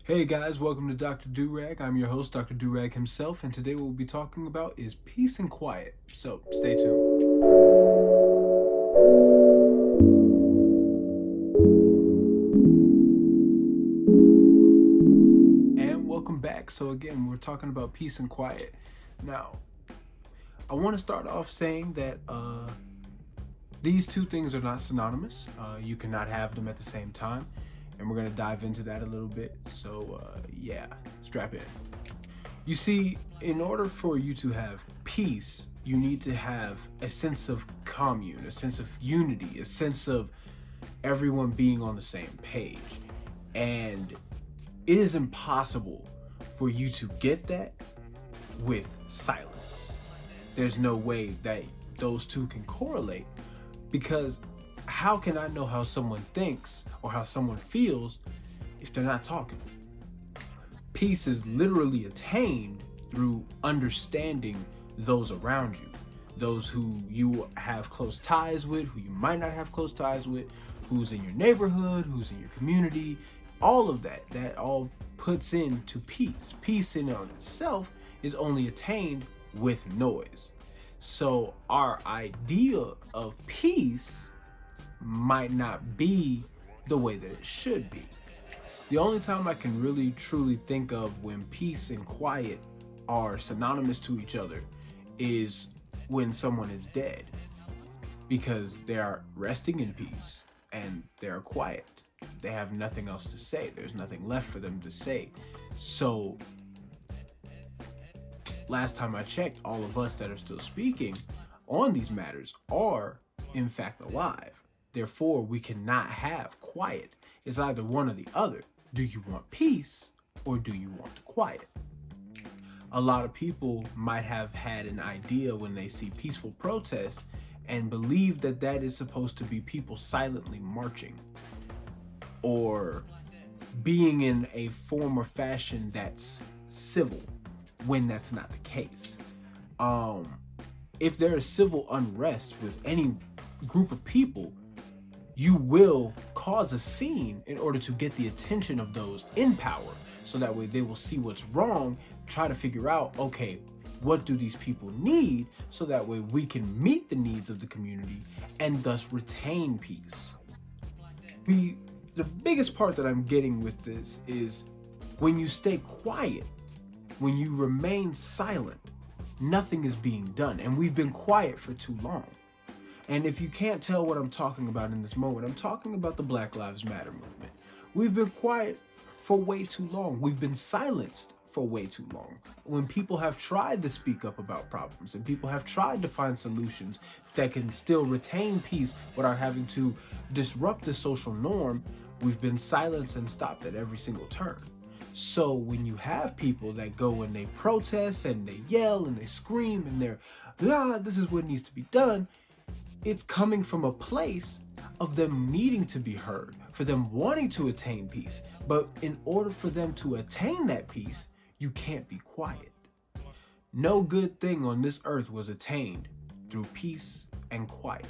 Hey guys, welcome to Dr. Durag. I'm your host, Dr. Durag himself, and today what we'll be talking about is peace and quiet. So stay tuned. And welcome back. So again, we're talking about peace and quiet. Now, I want to start off saying that these two things are not synonymous. You cannot have them at the same time. And we're going to dive into that a little bit. So yeah, strap in. You see, in order for you to have peace, you need to have a sense of commune, a sense of unity, a sense of everyone being on the same page. And it is impossible for you to get that with silence. There's no way that those two can correlate, because how can I know how someone thinks or how someone feels if they're not talking? Peace is literally attained through understanding those around you, those who you have close ties with, who you might not have close ties with, who's in your neighborhood, who's in your community. All of that all puts into peace. Peace in and of itself is only attained with noise. So our idea of peace might not be the way that it should be. The only time I can really truly think of when peace and quiet are synonymous to each other is when someone is dead, because they are resting in peace and they are quiet. They have nothing else to say. There's nothing left for them to say. So last time I checked, all of us that are still speaking on these matters are in fact alive. Therefore, we cannot have quiet. It's either one or the other. Do you want peace or do you want quiet? A lot of people might have had an idea when they see peaceful protests and believe that that is supposed to be people silently marching or being in a form or fashion that's civil, when that's not the case. If there is civil unrest with any group of people, you will cause a scene in order to get the attention of those in power, so that way they will see what's wrong, try to figure out, okay, what do these people need, so that way we can meet the needs of the community and thus retain peace. The biggest part that I'm getting with this is when you stay quiet, when you remain silent, nothing is being done, and we've been quiet for too long. And if you can't tell what I'm talking about in this moment, I'm talking about the Black Lives Matter movement. We've been quiet for way too long. We've been silenced for way too long. When people have tried to speak up about problems and people have tried to find solutions that can still retain peace without having to disrupt the social norm, we've been silenced and stopped at every single turn. So when you have people that go and they protest and they yell and they scream and they're, this is what needs to be done, it's coming from a place of them needing to be heard, for them wanting to attain peace. But in order for them to attain that peace, you can't be quiet. No good thing on this earth was attained through peace and quiet.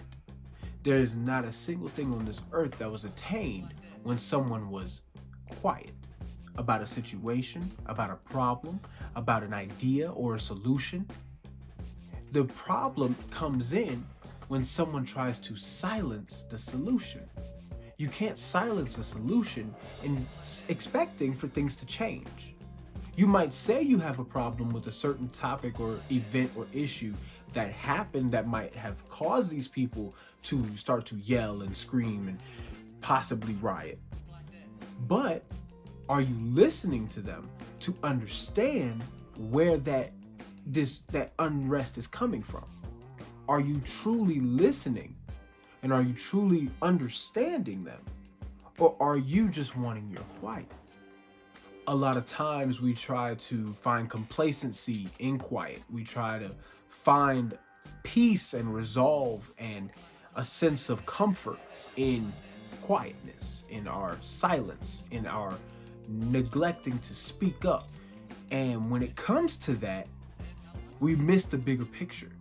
There is not a single thing on this earth that was attained when someone was quiet about a situation, about a problem, about an idea or a solution. The problem comes in when someone tries to silence the solution. You can't silence a solution in expecting for things to change. You might say you have a problem with a certain topic or event or issue that happened that might have caused these people to start to yell and scream and possibly riot. But are you listening to them to understand where that unrest is coming from? Are you truly listening? And are you truly understanding them? Or are you just wanting your quiet? A lot of times we try to find complacency in quiet. We try to find peace and resolve and a sense of comfort in quietness, in our silence, in our neglecting to speak up. And when it comes to that, we miss the bigger picture.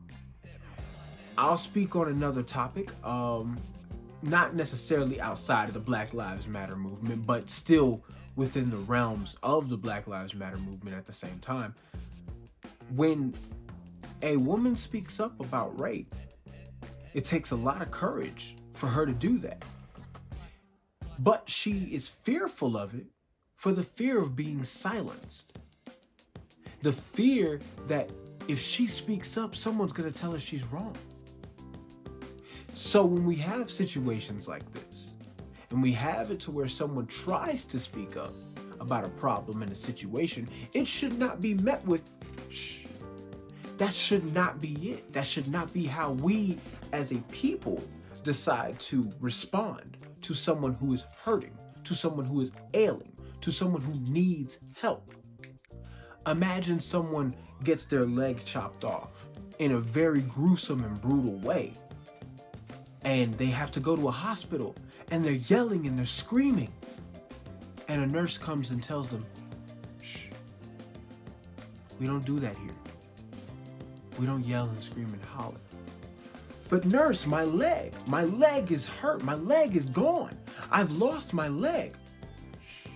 I'll speak on another topic, not necessarily outside of the Black Lives Matter movement, but still within the realms of the Black Lives Matter movement at the same time. When a woman speaks up about rape, it takes a lot of courage for her to do that. But she is fearful of it for the fear of being silenced. The fear that if she speaks up, someone's going to tell her she's wrong. So when we have situations like this, and we have it to where someone tries to speak up about a problem in a situation, it should not be met with, shh. That should not be it. That should not be how we as a people decide to respond to someone who is hurting, to someone who is ailing, to someone who needs help. Imagine someone gets their leg chopped off in a very gruesome and brutal way, and they have to go to a hospital, and they're yelling and they're screaming, and a nurse comes and tells them, shh, we don't do that here. We don't yell and scream and holler. But nurse, my leg is hurt. My leg is gone. I've lost my leg. Shh.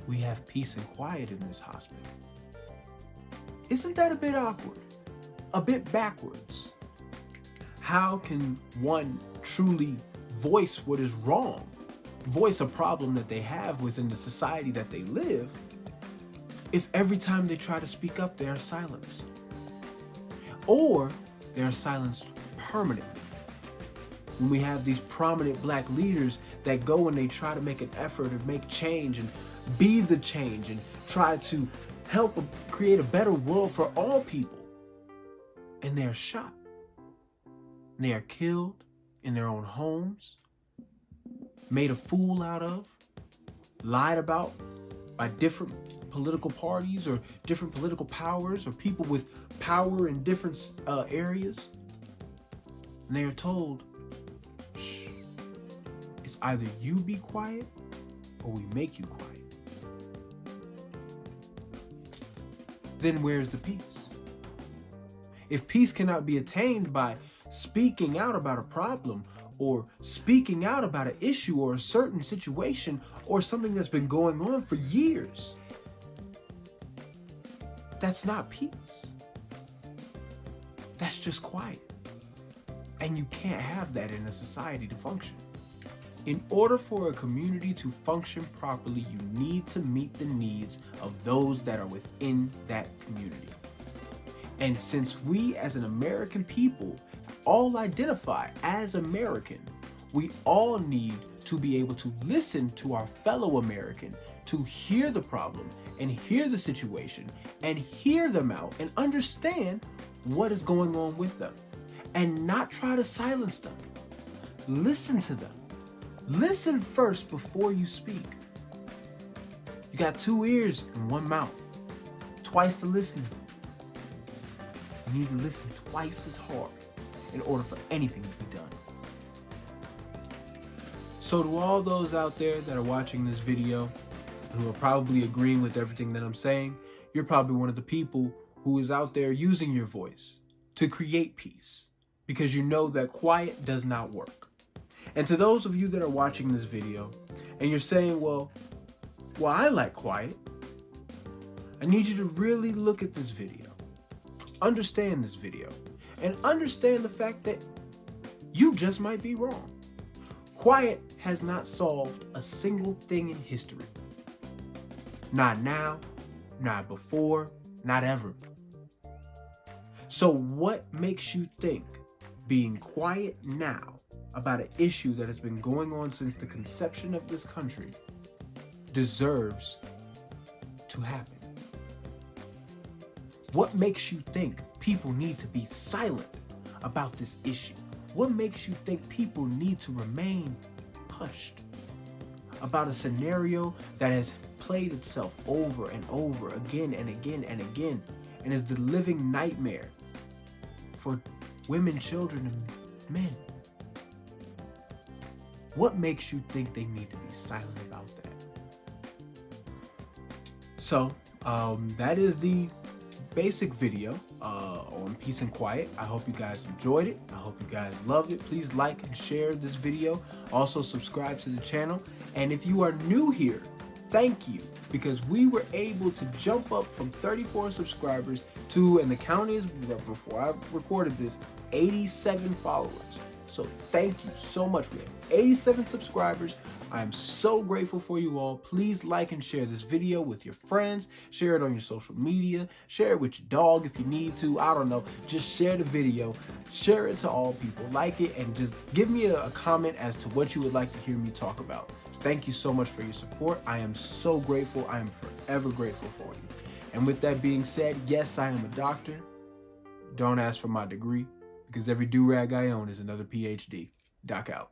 We have peace and quiet in this hospital. Isn't that a bit awkward? A bit backwards? How can one truly voice what is wrong, voice a problem that they have within the society that they live, if every time they try to speak up, they are silenced? Or they are silenced permanently. When we have these prominent Black leaders that go and they try to make an effort and make change and be the change and try to help create a better world for all people, and they are shot. And they are killed in their own homes, made a fool out of, lied about by different political parties or different political powers or people with power in different areas. And they are told, shh, it's either you be quiet or we make you quiet. Then where's the peace? If peace cannot be attained by speaking out about a problem or speaking out about an issue or a certain situation or something that's been going on for years, that's not peace. That's just quiet. And you can't have that in a society to function. In order for a community to function properly, you need to meet the needs of those that are within that community. And since we as an American people all identify as American, we all need to be able to listen to our fellow American, to hear the problem and hear the situation and hear them out and understand what is going on with them and not try to silence them. Listen to them. Listen first before you speak. You got 2 ears and 1 mouth, twice to listen. You need to listen twice as hard in order for anything to be done. So to all those out there that are watching this video, who are probably agreeing with everything that I'm saying, you're probably one of the people who is out there using your voice to create peace, because you know that quiet does not work. And to those of you that are watching this video and you're saying, well, I like quiet, I need you to really look at this video, understand this video, and understand the fact that you just might be wrong. Quiet has not solved a single thing in history. Not now, not before, not ever. So what makes you think being quiet now about an issue that has been going on since the conception of this country deserves to happen? What makes you think people need to be silent about this issue? What makes you think people need to remain hushed about a scenario that has played itself over and over again and again and again and is the living nightmare for women, children, and men? What makes you think they need to be silent about that? So, that is the basic video on on Peace and Quiet. I hope you guys enjoyed it. I hope you guys loved it. Please like and share this video. Also subscribe to the channel. And if you are new here, thank you, because we were able to jump up from 34 subscribers to, and the count is, before I recorded this, 87 followers. So thank you so much. We have 87 subscribers. I am so grateful for you all. Please like and share this video with your friends. Share it on your social media. Share it with your dog if you need to. I don't know. Just share the video. Share it to all people. Like it and just give me a comment as to what you would like to hear me talk about. Thank you so much for your support. I am so grateful. I am forever grateful for you. And with that being said, yes, I am a doctor. Don't ask for my degree, because every do-rag I own is another PhD. Doc out.